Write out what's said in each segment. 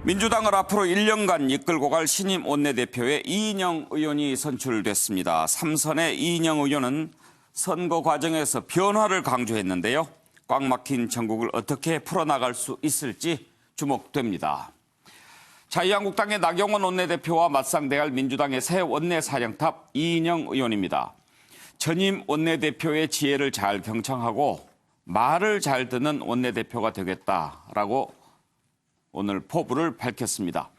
민주당을 앞으로 1년간 이끌고 갈 신임 원내대표에 이인영 의원이 선출됐습니다. 3선의 이인영 의원은 선거 과정에서 변화를 강조했는데요. 꽉 막힌 전국을 어떻게 풀어나갈 수 있을지 주목됩니다. 자유한국당의 나경원 원내대표와 맞상대할 민주당의 새 원내사령탑 이인영 의원입니다. 전임 원내대표의 지혜를 잘 경청하고 말을 잘 듣는 원내대표가 되겠다라고 오늘 포부를 밝혔습니다.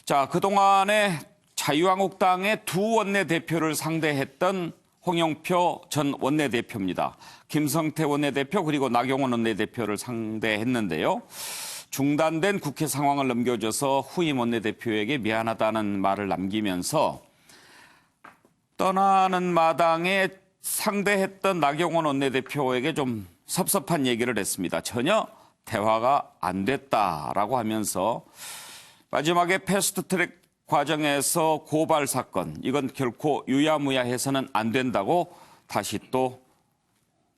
자, 그동안에 자유한국당의 두 원내대표를 상대했던 홍영표 전 원내대표입니다. 김성태 원내대표 그리고 나경원 원내대표를 상대했는데요. 중단된 국회 상황을 넘겨줘서 후임 원내대표에게 미안하다는 말을 남기면서 떠나는 마당에 상대했던 나경원 원내대표에게 좀 섭섭한 얘기를 했습니다. 전혀 대화가 안 됐다라고 하면서 마지막에 패스트트랙 과정에서 고발 사건, 이건 결코 유야무야해서는 안 된다고 다시 또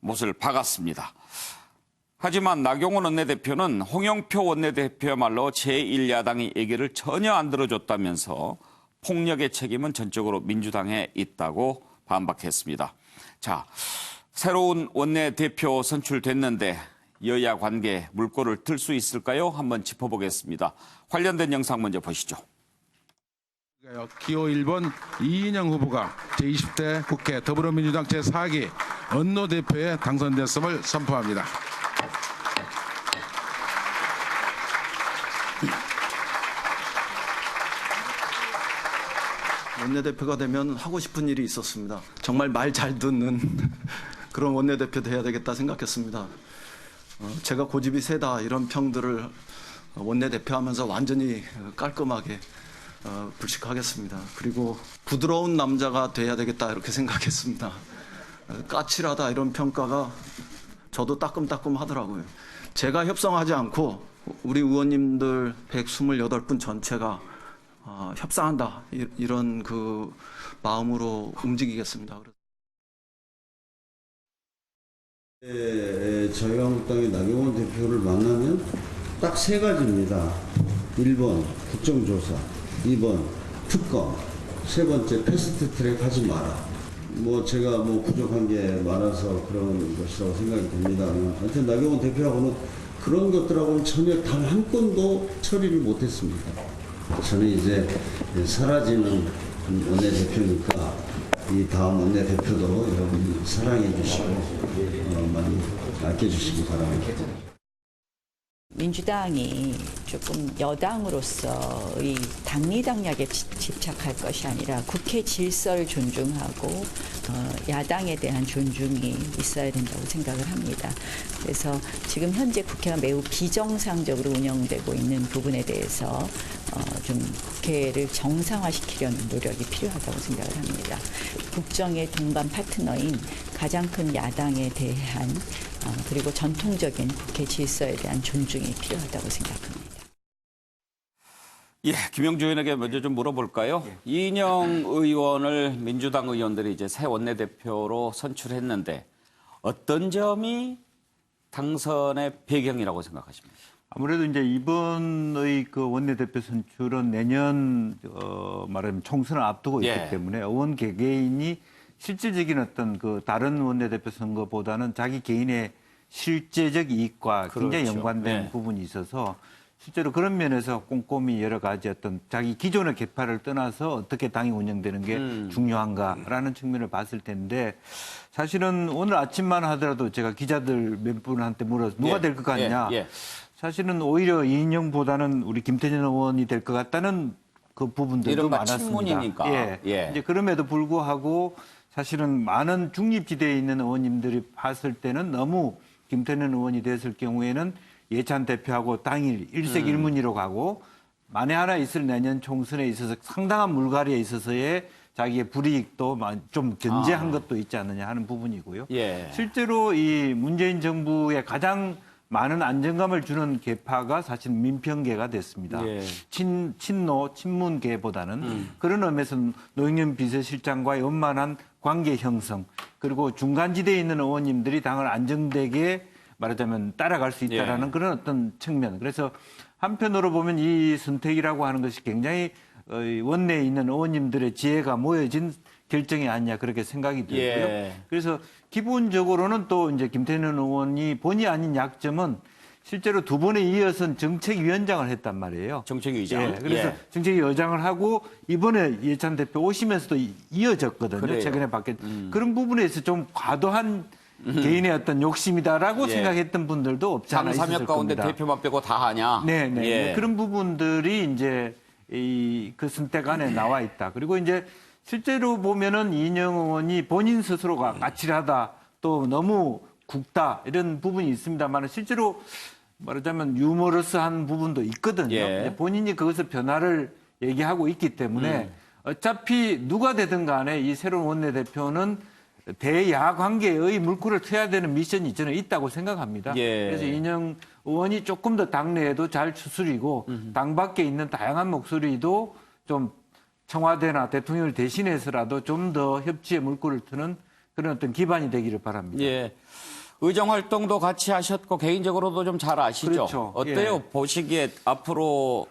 못을 박았습니다. 하지만 나경원 원내대표는 홍영표 원내대표야말로 제1야당의 얘기를 전혀 안 들어줬다면서 폭력의 책임은 전적으로 민주당에 있다고 반박했습니다. 자, 새로운 원내대표 선출됐는데 여야 관계 물꼬를 틀 수 있을까요? 한번 짚어보겠습니다. 관련된 영상 먼저 보시죠. 기호 1번 이인영 후보가 제20대 국회 더불어민주당 제4기 원내대표에 당선됐음을 선포합니다. 원내대표가 되면 하고 싶은 일이 있었습니다. 정말 말 잘 듣는 그런 원내대표 돼야 되겠다 생각했습니다. 제가 고집이 세다 이런 평들을 원내대표하면서 완전히 깔끔하게 불식하겠습니다. 그리고 부드러운 남자가 돼야 되겠다 이렇게 생각했습니다. 까칠하다 이런 평가가 저도 따끔따끔 하더라고요. 제가 협상하지 않고 우리 의원님들 128분 전체가 협상한다 이런 그 마음으로 움직이겠습니다. 자유한국당의 나경원 대표를 만나면 딱 세 가지입니다. 1번 국정조사, 2번 특검, 세 번째 패스트트랙 하지 마라. 제가 부족한 게 많아서 그런 것이라고 생각이 됩니다. 하여튼 나경원 대표하고는 그런 것들하고는 전혀 단 한 건도 처리를 못했습니다. 저는 이제 사라지는 원내대표니까 이 다음 원내대표도 여러분이 사랑해 주시고 많이 아껴주시기 바랍니다. 민주당이 조금 여당으로서의 당리당략에 집착할 것이 아니라 국회 질서를 존중하고 야당에 대한 존중이 있어야 된다고 생각을 합니다. 그래서 지금 현재 국회가 매우 비정상적으로 운영되고 있는 부분에 대해서 좀 국회를 정상화시키려는 노력이 필요하다고 생각을 합니다. 국정의 동반 파트너인 가장 큰 야당에 대한 그리고 전통적인 국회 질서에 대한 존중이 필요하다고 생각합니다. 예, 김영주 의원에게 먼저 좀 물어볼까요? 이인영 의원을 민주당 의원들이 이제 새 원내대표로 선출했는데 어떤 점이 당선의 배경이라고 생각하십니까? 아무래도 이제 이번의 그 원내대표 선출은 내년 말하자면 총선을 앞두고 있기 때문에 의원 개개인이 실질적인 어떤 그 다른 원내대표 선거보다는 자기 개인의 실제적 이익과 굉장히 연관된 부분이 있어서 실제로 그런 면에서 꼼꼼히 여러 가지 어떤 자기 기존의 계파를 떠나서 어떻게 당이 운영되는 게 중요한가라는 측면을 봤을 텐데 사실은 오늘 아침만 하더라도 제가 기자들 몇 분한테 물어서 누가 될 것 같냐. 사실은 오히려 이인영보다는 우리 김태년 의원이 될 것 같다는 그 부분들도 많았습니다. 친문이니까. 이제 그럼에도 불구하고 사실은 많은 중립지대에 있는 의원님들이 봤을 때는 너무 김태년 의원이 됐을 경우에는 예찬 대표하고 당일 일색일문으로 가고 만에 하나 있을 내년 총선에 있어서 상당한 물갈이에 있어서의 자기의 불이익도 좀 견제한 것도 있지 않느냐 하는 부분이고요. 실제로 이 문재인 정부의 가장 많은 안정감을 주는 계파가 사실 민평계가 됐습니다. 친문계보다는 그런 의미에서 노영현 비서실장과의 원만한 관계 형성 그리고 중간지대에 있는 의원님들이 당을 안정되게 말하자면 따라갈 수 있다라는 그런 어떤 측면. 그래서 한편으로 보면 이 선택이라고 하는 것이 굉장히 원내에 있는 의원님들의 지혜가 모여진 결정이 아니냐 그렇게 생각이 들고요. 예. 그래서 기본적으로는 또 이제 김태년 의원이 본의 아닌 약점은 실제로 두 번에 이어서 정책위원장을 했단 말이에요. 정책위의장. 예, 그래서 정책위원장을 하고 이번에 이해찬 대표 오시면서도 이어졌거든요. 그래요. 최근에 그런 부분에서 좀 과도한 개인의 어떤 욕심이다라고 예. 생각했던 분들도 없지 않아 있었을 상삼역 가운데 겁니다. 대표만 빼고 다 하냐? 네. 예. 그런 부분들이 이제 그 선택 안에 나와 있다. 그리고 이제 실제로 보면은 이인영 의원이 본인 스스로가 까칠하다, 또 너무 굵다 이런 부분이 있습니다만 실제로 말하자면 유머러스한 부분도 있거든요. 예. 본인이 그것을 변화를 얘기하고 있기 때문에 어차피 누가 되든 간에 이 새로운 원내대표는 대야 관계의 물꼬를 트야 되는 미션이 저는 있다고 생각합니다. 예. 그래서 이인영 의원이 조금 더 당내에도 잘 추스리고 당 밖에 있는 다양한 목소리도 좀 청와대나 대통령을 대신해서라도 좀 더 협치의 물꼬를 트는 그런 어떤 기반이 되기를 바랍니다. 예. 의정 활동도 같이 하셨고 개인적으로도 좀 잘 아시죠? 그렇죠. 어때요? 예. 보시기에 앞으로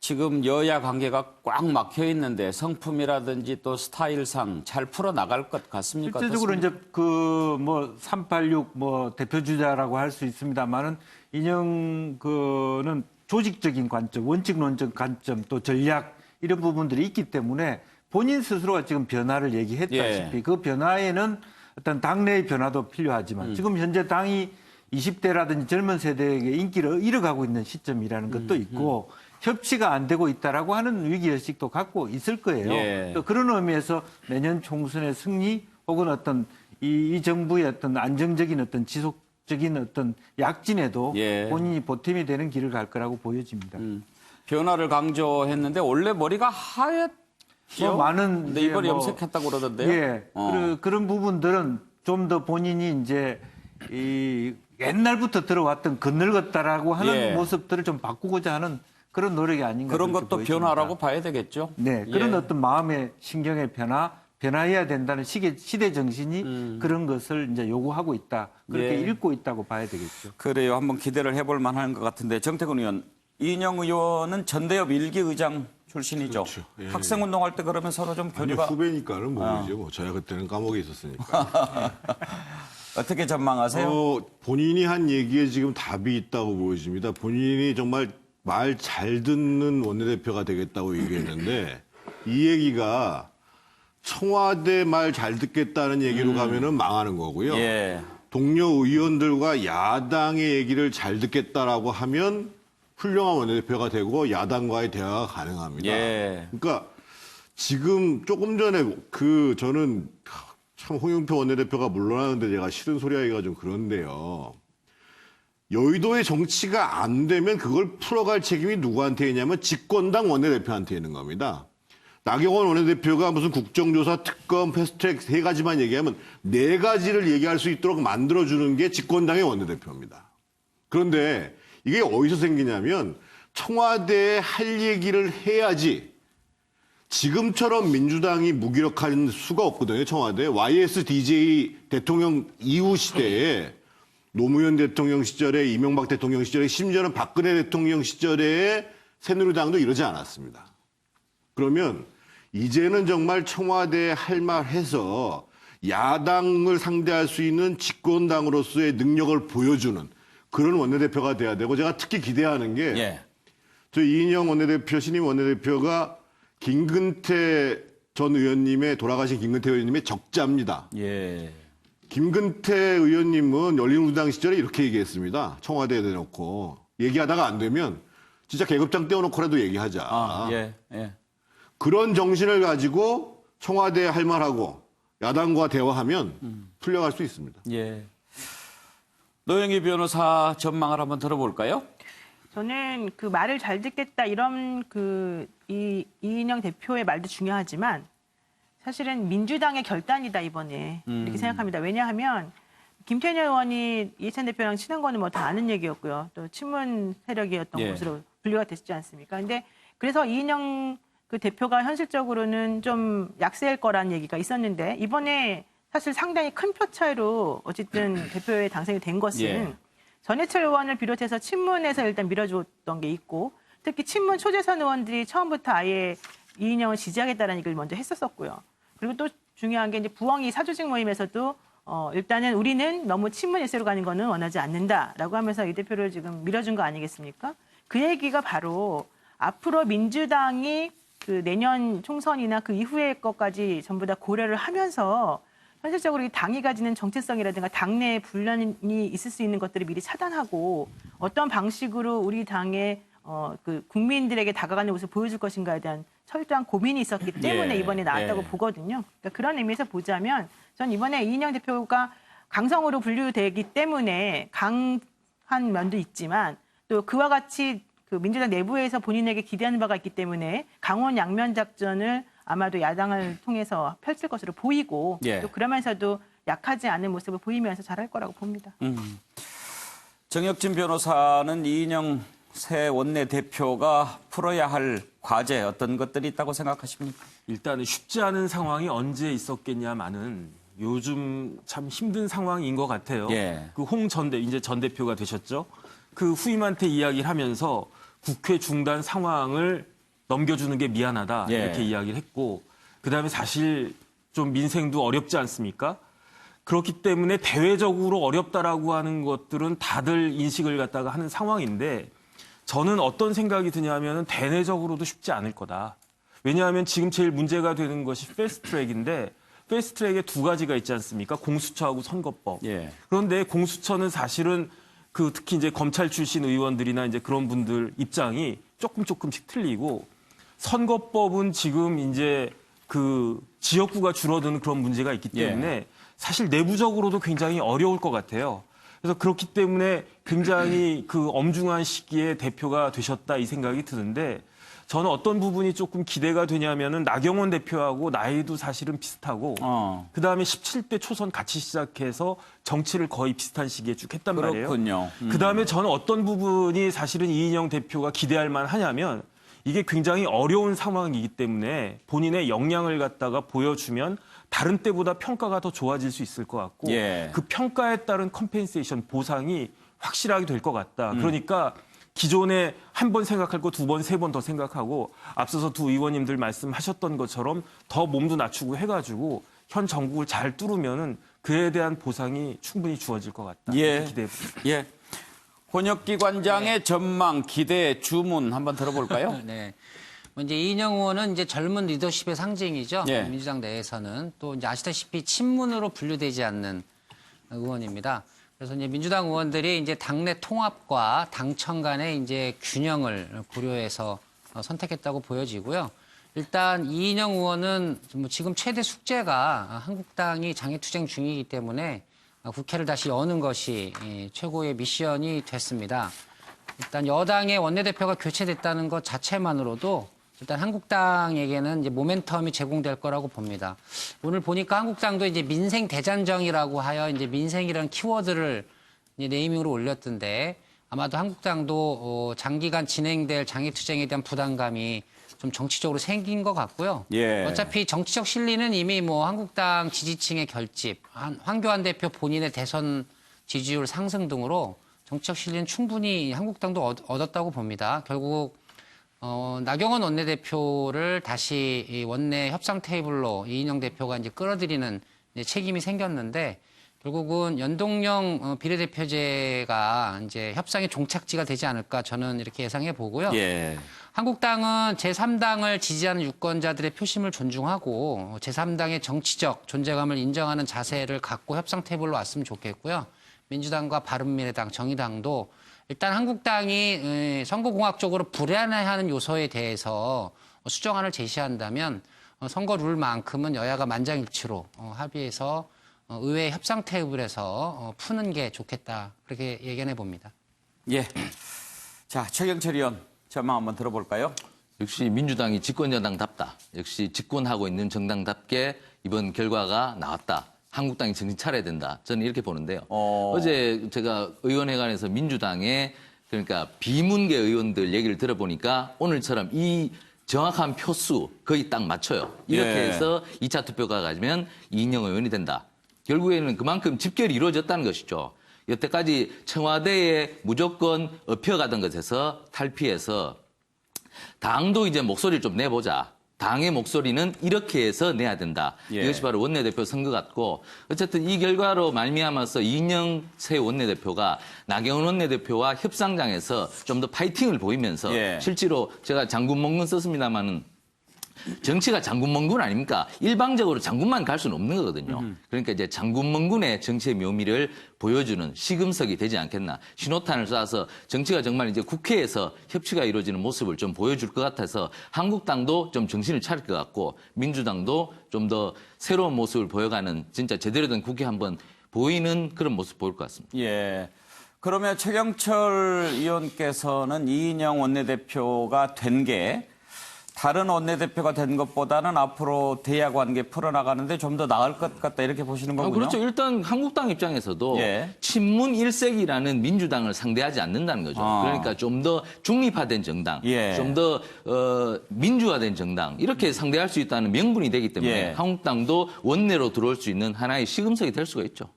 지금 여야 관계가 꽉 막혀 있는데 성품이라든지 또 스타일상 잘 풀어 나갈 것 같습니까? 실제적으로 어떻습니까? 이제 그 뭐 386 뭐 대표 주자라고 할 수 있습니다만은 인영 그는 조직적인 관점, 원칙론적 관점, 또 전략 이런 부분들이 있기 때문에 본인 스스로가 지금 변화를 얘기했다시피 예. 그 변화에는 어떤 당내의 변화도 필요하지만 지금 현재 당이 20대라든지 젊은 세대에게 인기를 잃어가고 있는 시점이라는 것도 있고 협치가 안 되고 있다라고 하는 위기의식도 갖고 있을 거예요. 예. 또 그런 의미에서 내년 총선의 승리 혹은 어떤 이 정부의 어떤 안정적인 어떤 지속적인 어떤 약진에도 예. 본인이 보탬이 되는 길을 갈 거라고 보여집니다. 변화를 강조했는데 원래 머리가 하얗죠? 뭐 많은 근데 이제 이번에 뭐 염색했다고 그러던데요. 예. 어. 그런 부분들은 좀 더 본인이 이제 이 옛날부터 들어왔던 건늙었다라고 하는 예. 모습들을 좀 바꾸고자 하는 그런 노력이 아닌가 그런 그렇게 것도 보여집니다. 변화라고 봐야 되겠죠. 네, 그런 예. 어떤 마음의 신경의 변화해야 된다는 시대 정신이 그런 것을 이제 요구하고 있다. 그렇게 예. 읽고 있다고 봐야 되겠죠. 그래요. 한번 기대를 해볼 만한 것 같은데 정태근 의원, 이인영 의원은 전대협 일기 의장 출신이죠. 그렇죠. 예, 학생운동할 때 그러면 서로 좀 아니, 교류가 후배니까는 모르죠. 뭐 저야 그때는 감옥에 있었으니까. 어떻게 전망하세요? 본인이 한 얘기에 지금 답이 있다고 보여집니다. 본인이 정말 말 잘 듣는 원내대표가 되겠다고 얘기했는데 이 얘기가 청와대 말 잘 듣겠다는 얘기로 가면은 망하는 거고요. 예. 동료 의원들과 야당의 얘기를 잘 듣겠다라고 하면 훌륭한 원내대표가 되고 야당과의 대화가 가능합니다. 예. 그러니까 지금 조금 전에 저는 참 홍영표 원내대표가 물러나는데 제가 싫은 소리 하기가 좀 그런데요. 여의도의 정치가 안 되면 그걸 풀어갈 책임이 누구한테 있냐면 집권당 원내대표한테 있는 겁니다. 나경원 원내대표가 무슨 국정조사, 특검, 패스트트랙 3가지만 얘기하면 4가지를 얘기할 수 있도록 만들어주는 게 집권당의 원내대표입니다. 그런데 이게 어디서 생기냐면 청와대에 할 얘기를 해야지 지금처럼 민주당이 무기력할 수가 없거든요. 청와대. YSDJ 대통령 이후 시대에 노무현 대통령 시절에 이명박 대통령 시절에 심지어는 박근혜 대통령 시절에 새누리당도 이러지 않았습니다. 그러면 이제는 정말 청와대에 할 말 해서 야당을 상대할 수 있는 집권당으로서의 능력을 보여주는 그런 원내대표가 돼야 되고 제가 특히 기대하는 게 예. 저 이인영 원내대표, 신임 원내대표가 김근태 전 의원님의 돌아가신 김근태 의원님의 적자입니다. 예. 김근태 의원님은 열린우리당 시절에 이렇게 얘기했습니다. 청와대에 대놓고 얘기하다가 안 되면 진짜 계급장 떼어놓고라도 얘기하자. 아, 예. 예. 그런 정신을 가지고 청와대에 할 말하고 야당과 대화하면 풀려갈 수 있습니다. 예. 노영희 변호사 전망을 한번 들어볼까요? 저는 그 말을 잘 듣겠다 이런 이인영 대표의 말도 중요하지만 사실은 민주당의 결단이다 이번에 이렇게 생각합니다. 왜냐하면 김태년 의원이 이해찬 대표랑 친한 거는 뭐 다 아는 얘기였고요. 또 친문 세력이었던 예. 것으로 분류가 됐지 않습니까? 근데 그래서 이인영 그 대표가 현실적으로는 좀 약세일 거라는 얘기가 있었는데 이번에 사실 상당히 큰 표 차이로 어쨌든 대표에 당선이 된 것은 예. 전해철 의원을 비롯해서 친문에서 일단 밀어줬던 게 있고 특히 친문 초재선 의원들이 처음부터 아예 이인영을 지지하겠다는 얘기를 먼저 했었었고요. 그리고 또 중요한 게 이제 부엉이 사조직 모임에서도 일단은 우리는 너무 친문 일세로 가는 거는 원하지 않는다라고 하면서 이 대표를 지금 밀어준 거 아니겠습니까? 그 얘기가 바로 앞으로 민주당이 그 내년 총선이나 그 이후의 것까지 전부 다 고려를 하면서 현실적으로 이 당이 가지는 정체성이라든가 당내 분란이 있을 수 있는 것들을 미리 차단하고 어떤 방식으로 우리 당의 그 국민들에게 다가가는 모습을 보여줄 것인가에 대한 철저한 고민이 있었기 때문에 예, 이번에 나왔다고 예. 보거든요. 그러니까 그런 의미에서 보자면 전 이번에 이인영 대표가 강성으로 분류되기 때문에 강한 면도 있지만 또 그와 같이 그 민주당 내부에서 본인에게 기대하는 바가 있기 때문에 강원 양면 작전을 아마도 야당을 통해서 펼칠 것으로 보이고 예. 또 그러면서도 약하지 않은 모습을 보이면서 잘할 거라고 봅니다. 정혁진 변호사는 이인영 새 원내대표가 풀어야 할 과제 어떤 것들이 있다고 생각하십니까? 일단은 쉽지 않은 상황이 언제 있었겠냐마는 요즘 참 힘든 상황인 것 같아요. 예. 그 이제 전 대표가 되셨죠. 그 후임한테 이야기를 하면서 국회 중단 상황을 넘겨주는 게 미안하다 예. 이렇게 이야기를 했고 그다음에 사실 좀 민생도 어렵지 않습니까? 그렇기 때문에 대외적으로 어렵다라고 하는 것들은 다들 인식을 갖다가 하는 상황인데 저는 어떤 생각이 드냐면은 대내적으로도 쉽지 않을 거다. 왜냐하면 지금 제일 문제가 되는 것이 패스트트랙인데 패스트트랙에 두 가지가 있지 않습니까? 공수처하고 선거법. 예. 그런데 공수처는 사실은 그 특히 이제 검찰 출신 의원들이나 이제 그런 분들 입장이 조금씩 틀리고 선거법은 지금 이제 그 지역구가 줄어드는 그런 문제가 있기 때문에 사실 내부적으로도 굉장히 어려울 것 같아요. 그래서 그렇기 때문에 굉장히 그 엄중한 시기에 대표가 되셨다 이 생각이 드는데 저는 어떤 부분이 조금 기대가 되냐면은 나경원 대표하고 나이도 사실은 비슷하고 그다음에 17대 초선 같이 시작해서 정치를 거의 비슷한 시기에 쭉 했단 말이에요. 그렇군요. 그다음에 저는 어떤 부분이 사실은 이인영 대표가 기대할 만하냐면 이게 굉장히 어려운 상황이기 때문에 본인의 역량을 갖다가 보여주면 다른 때보다 평가가 더 좋아질 수 있을 것 같고 예. 그 평가에 따른 컴펜세이션 보상이 확실하게 될 것 같다. 그러니까 기존에 한 번 생각할 거 두 번, 세 번 더 생각하고 앞서서 두 의원님들 말씀하셨던 것처럼 더 몸도 낮추고 해가지고 현 정국을 잘 뚫으면은 그에 대한 보상이 충분히 주어질 것 같다. 예. 기대해 봅니다. 예. 혼혁기관장의 전망, 기대, 주문 한번 들어볼까요? 네. 이제 이인영 의원은 이제 젊은 리더십의 상징이죠. 예. 민주당 내에서는 또 이제 아시다시피 친문으로 분류되지 않는 의원입니다. 그래서 이제 민주당 의원들이 이제 당내 통합과 당청 간의 이제 균형을 고려해서 선택했다고 보여지고요. 일단 이인영 의원은 뭐 지금 최대 숙제가 한국당이 장애투쟁 중이기 때문에 국회를 다시 여는 것이 최고의 미션이 됐습니다. 일단 여당의 원내대표가 교체됐다는 것 자체만으로도 일단 한국당에게는 이제 모멘텀이 제공될 거라고 봅니다. 오늘 보니까 한국당도 이제 민생 대장정이라고 하여 이제 민생이라는 키워드를 이제 네이밍으로 올렸던데 아마도 한국당도 장기간 진행될 장애투쟁에 대한 부담감이 좀 정치적으로 생긴 것 같고요. 예. 어차피 정치적 실리는 이미 뭐 한국당 지지층의 결집, 황교안 대표 본인의 대선 지지율 상승 등으로 정치적 실리는 충분히 한국당도 얻었다고 봅니다. 결국 나경원 원내대표를 다시 이 원내 협상 테이블로 이인영 대표가 이제 끌어들이는 이제 책임이 생겼는데 결국은 연동형 비례대표제가 이제 협상의 종착지가 되지 않을까 저는 이렇게 예상해 보고요. 예. 한국당은 제3당을 지지하는 유권자들의 표심을 존중하고 제3당의 정치적 존재감을 인정하는 자세를 갖고 협상 테이블로 왔으면 좋겠고요. 민주당과 바른미래당, 정의당도 일단 한국당이 선거공학적으로 불안해하는 요소에 대해서 수정안을 제시한다면 선거 룰만큼은 여야가 만장일치로 합의해서 의회 협상 테이블에서 푸는 게 좋겠다. 그렇게 예견해 봅니다. 예. 자, 최경철 의원 전망 한번 들어볼까요? 역시 민주당이 집권여당답다. 역시 집권하고 있는 정당답게 이번 결과가 나왔다. 한국당이 정신 차려야 된다. 저는 이렇게 보는데요. 어제 제가 의원회관에서 민주당의 그러니까 비문계 의원들 얘기를 들어보니까 오늘처럼 이 정확한 표수 거의 딱 맞춰요. 이렇게 예. 해서 2차 투표가 가지면 이인영 의원이 된다. 결국에는 그만큼 집결이 이루어졌다는 것이죠. 여태까지 청와대에 무조건 업혀가던 것에서 탈피해서 당도 이제 목소리를 좀 내보자. 당의 목소리는 이렇게 해서 내야 된다. 예. 이것이 바로 원내대표 선거 같고 어쨌든 이 결과로 말미암아서 이인영 새 원내대표가 나경원 원내대표와 협상장에서 좀 더 파이팅을 보이면서 예. 실제로 제가 장군멍군 썼습니다마는 정치가 장군멍군 아닙니까? 일방적으로 장군만 갈 수는 없는 거거든요. 그러니까 이제 장군멍군의 정치의 묘미를 보여주는 시금석이 되지 않겠나. 신호탄을 쏴서 정치가 정말 이제 국회에서 협치가 이루어지는 모습을 좀 보여줄 것 같아서 한국당도 좀 정신을 차릴 것 같고 민주당도 좀 더 새로운 모습을 보여가는 진짜 제대로 된 국회 한번 보이는 그런 모습 보일 것 같습니다. 예. 그러면 최경철 의원께서는 이인영 원내대표가 된 게 다른 원내대표가 된 것보다는 앞으로 대야 관계 풀어나가는데 좀 더 나을 것 같다 이렇게 보시는 거군요. 그렇죠. 일단 한국당 입장에서도 예. 친문 일색이라는 민주당을 상대하지 않는다는 거죠. 그러니까 좀 더 중립화된 정당, 예. 좀 더 민주화된 정당 이렇게 상대할 수 있다는 명분이 되기 때문에 예. 한국당도 원내로 들어올 수 있는 하나의 시금석이 될 수가 있죠.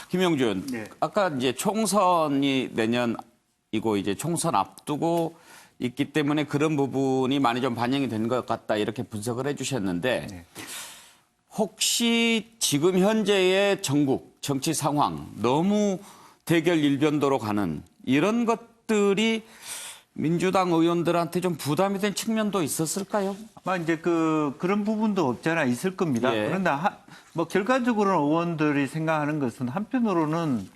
김용준, 네. 아까 이제 총선이 내년이고 이제 총선 앞두고 있기 때문에 그런 부분이 많이 좀 반영이 된 것 같다 이렇게 분석을 해주셨는데 네. 혹시 지금 현재의 전국 정치 상황 너무 대결 일변도로 가는 이런 것들이 민주당 의원들한테 좀 부담이 된 측면도 있었을까요? 아마 이제 그런 부분도 없지 않아 있을 겁니다. 예. 그런데 뭐 결과적으로는 의원들이 생각하는 것은 한편으로는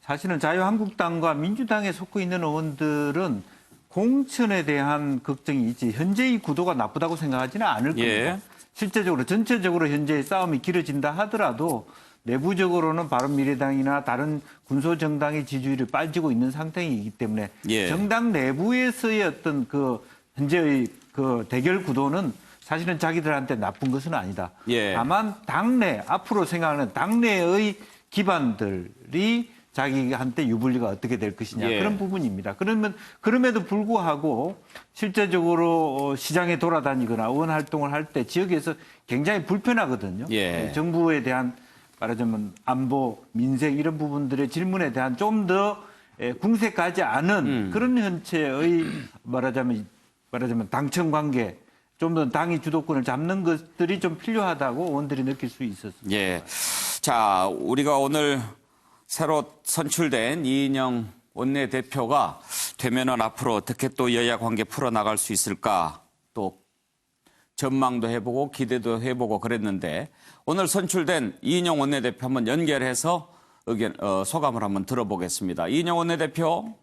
사실은 자유한국당과 민주당에 속해 있는 의원들은 공천에 대한 걱정이 있지 현재의 구도가 나쁘다고 생각하지는 않을 겁니다. 예. 실제적으로 전체적으로 현재의 싸움이 길어진다 하더라도 내부적으로는 바른미래당이나 다른 군소정당의 지지율이 빠지고 있는 상태이기 때문에 예. 정당 내부에서의 어떤 현재의 대결 구도는 사실은 자기들한테 나쁜 것은 아니다. 예. 다만 당내 앞으로 생각하는 당내의 기반들이 자기한테 유불리가 어떻게 될 것이냐 예. 그런 부분입니다. 그럼에도 불구하고 실제적으로 시장에 돌아다니거나 의원 활동을 할 때 지역에서 굉장히 불편하거든요. 예. 정부에 대한 말하자면 안보, 민생 이런 부분들의 질문에 대한 좀 더 궁색하지 않은 그런 형체의 말하자면 당청 관계, 좀 더 당이 주도권을 잡는 것들이 좀 필요하다고 의원들이 느낄 수 있었습니다. 예. 자, 우리가 오늘 새로 선출된 이인영 원내대표가 되면은 앞으로 어떻게 또 여야 관계 풀어나갈 수 있을까 또 전망도 해보고 기대도 해보고 그랬는데 오늘 선출된 이인영 원내대표 한번 연결해서 소감을 한번 들어보겠습니다. 이인영 원내대표.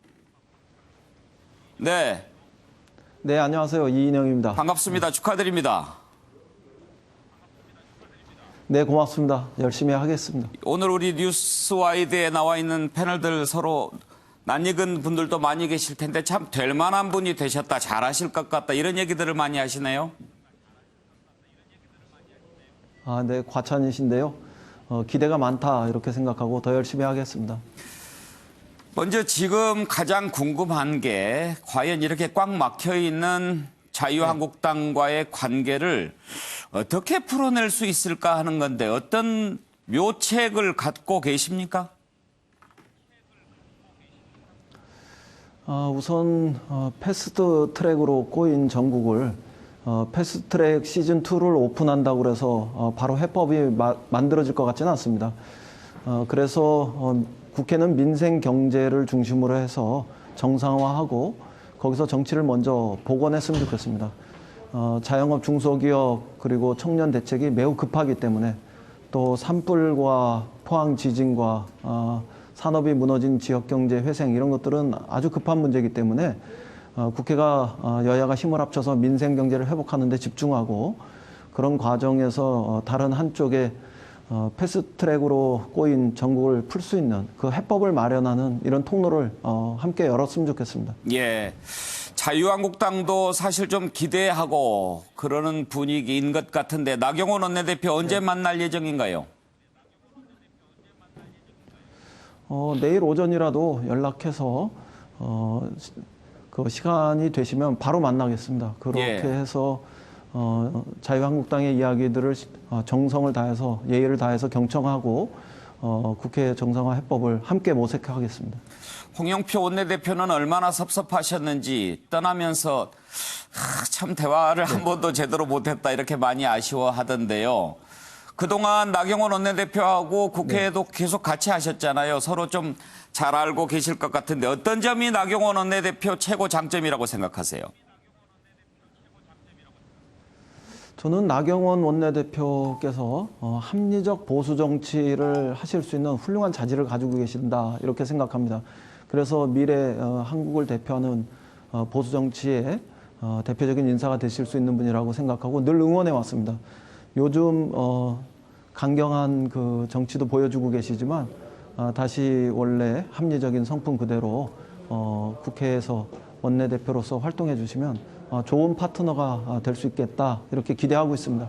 네. 네, 안녕하세요. 이인영입니다. 반갑습니다. 축하드립니다. 네, 고맙습니다. 열심히 하겠습니다. 오늘 우리 뉴스와이드에 나와 있는 패널들 서로 낯익은 분들도 많이 계실 텐데 참 될 만한 분이 되셨다, 잘하실 것 같다 이런 얘기들을 많이 하시네요. 아, 네, 과찬이신데요. 기대가 많다 이렇게 생각하고 더 열심히 하겠습니다. 먼저 지금 가장 궁금한 게 과연 이렇게 꽉 막혀 있는 자유한국당과의 관계를 어떻게 풀어낼 수 있을까 하는 건데 어떤 묘책을 갖고 계십니까? 우선 패스트 트랙으로 꼬인 전국을 패스트 트랙 시즌 2를 오픈한다고 그래서 바로 해법이 만들어질 것 같지는 않습니다. 그래서 국회는 민생 경제를 중심으로 해서 정상화하고 거기서 정치를 먼저 복원했으면 좋겠습니다. 자영업 중소기업 그리고 청년 대책이 매우 급하기 때문에 또 산불과 포항 지진과 산업이 무너진 지역경제 회생 이런 것들은 아주 급한 문제이기 때문에 국회가 여야가 힘을 합쳐서 민생 경제를 회복하는 데 집중하고 그런 과정에서 다른 한쪽에 패스트트랙으로 꼬인 전국을 풀 수 있는 그 해법을 마련하는 이런 통로를 함께 열었으면 좋겠습니다. 예. 자유한국당도 사실 좀 기대하고 그러는 분위기인 것 같은데 나경원 원내대표 언제 만날 예정인가요? 내일 오전이라도 연락해서 그 시간이 되시면 바로 만나겠습니다. 그렇게 해서 자유한국당의 이야기들을 정성을 다해서 예의를 다해서 경청하고 국회 정상화 해법을 함께 모색하겠습니다. 홍영표 원내대표는 얼마나 섭섭하셨는지 떠나면서 참 대화를 한 번도 제대로 못했다 이렇게 많이 아쉬워하던데요. 그동안 나경원 원내대표하고 국회에도 계속 같이 하셨잖아요. 서로 좀 잘 알고 계실 것 같은데 어떤 점이 나경원 원내대표 최고 장점이라고 생각하세요? 저는 나경원 원내대표께서 합리적 보수 정치를 하실 수 있는 훌륭한 자질을 가지고 계신다 이렇게 생각합니다. 그래서 미래 한국을 대표하는 보수 정치의 대표적인 인사가 되실 수 있는 분이라고 생각하고 늘 응원해 왔습니다. 요즘 강경한 그 정치도 보여주고 계시지만 다시 원래 합리적인 성품 그대로 국회에서 원내대표로서 활동해 주시면 좋은 파트너가 될 수 있겠다 이렇게 기대하고 있습니다.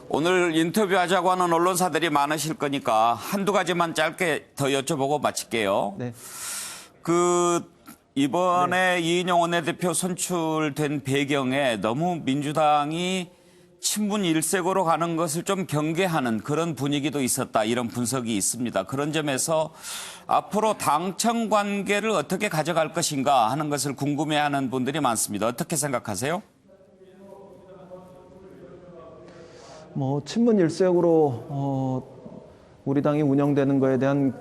오늘 인터뷰하자고 하는 언론사들이 많으실 거니까 한두 가지만 짧게 더 여쭤보고 마칠게요. 네. 이번에 이인영 원내대표 선출된 배경에 너무 민주당이 친문 일색으로 가는 것을 좀 경계하는 그런 분위기도 있었다 이런 분석이 있습니다. 그런 점에서 앞으로 당청 관계를 어떻게 가져갈 것인가 하는 것을 궁금해하는 분들이 많습니다. 어떻게 생각하세요? 친문 일색으로 우리 당이 운영되는 거에 대한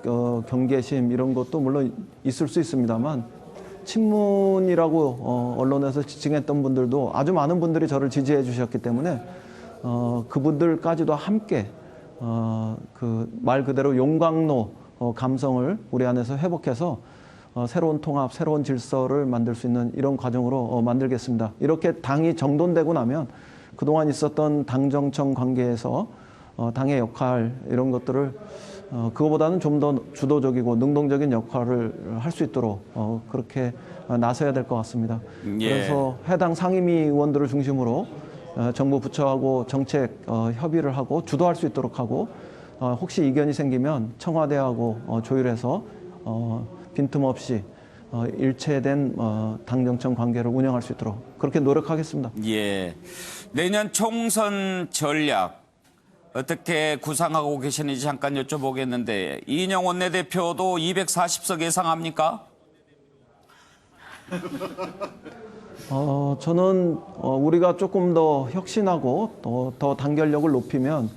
경계심 이런 것도 물론 있을 수 있습니다만 친문이라고 언론에서 지칭했던 분들도 아주 많은 분들이 저를 지지해 주셨기 때문에 그분들까지도 함께 그 말 그대로 용광로 감성을 우리 안에서 회복해서 새로운 통합, 새로운 질서를 만들 수 있는 이런 과정으로 만들겠습니다. 이렇게 당이 정돈되고 나면 그동안 있었던 당정청 관계에서 당의 역할 이런 것들을 그거보다는 좀 더 주도적이고 능동적인 역할을 할 수 있도록 그렇게 나서야 될 것 같습니다. 예. 그래서 해당 상임위 의원들을 중심으로 정부 부처하고 정책 협의를 하고 주도할 수 있도록 하고 혹시 이견이 생기면 청와대하고 조율해서 빈틈없이 일체된 당정청 관계를 운영할 수 있도록 그렇게 노력하겠습니다. 예. 내년 총선 전략 어떻게 구상하고 계시는지 잠깐 여쭤보겠는데 이인영 원내대표도 240석 예상합니까? 저는 우리가 조금 더 혁신하고 더 단결력을 높이면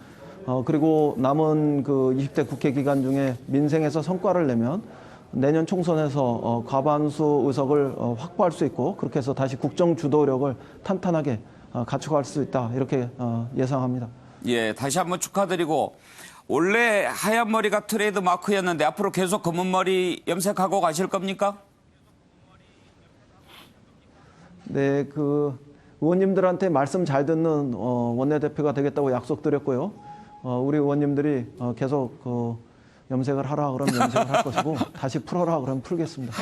그리고 남은 그 20대 국회 기간 중에 민생에서 성과를 내면 내년 총선에서 과반수 의석을 확보할 수 있고 그렇게 해서 다시 국정 주도력을 탄탄하게 갖춰갈 수 있다 이렇게 예상합니다. 예, 다시 한번 축하드리고 원래 하얀 머리가 트레이드 마크였는데 앞으로 계속 검은 머리 염색하고 가실 겁니까? 네, 그 의원님들한테 말씀 잘 듣는 원내대표가 되겠다고 약속드렸고요. 우리 의원님들이 계속 염색을 하라 그러면 염색을 할 것이고 다시 풀어라 그러면 풀겠습니다.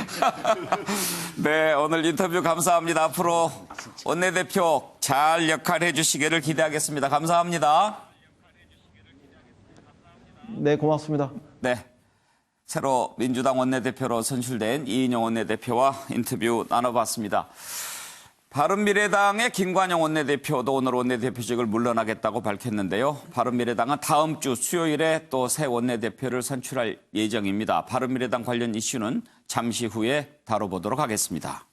네, 오늘 인터뷰 감사합니다. 앞으로 원내대표 잘 역할해 주시기를 기대하겠습니다. 감사합니다. 네, 고맙습니다. 네, 새로 민주당 원내대표로 선출된 이인영 원내대표와 인터뷰 나눠봤습니다. 바른미래당의 김관영 원내대표도 오늘 원내대표직을 물러나겠다고 밝혔는데요. 바른미래당은 다음 주 수요일에 또 새 원내대표를 선출할 예정입니다. 바른미래당 관련 이슈는 잠시 후에 다뤄보도록 하겠습니다.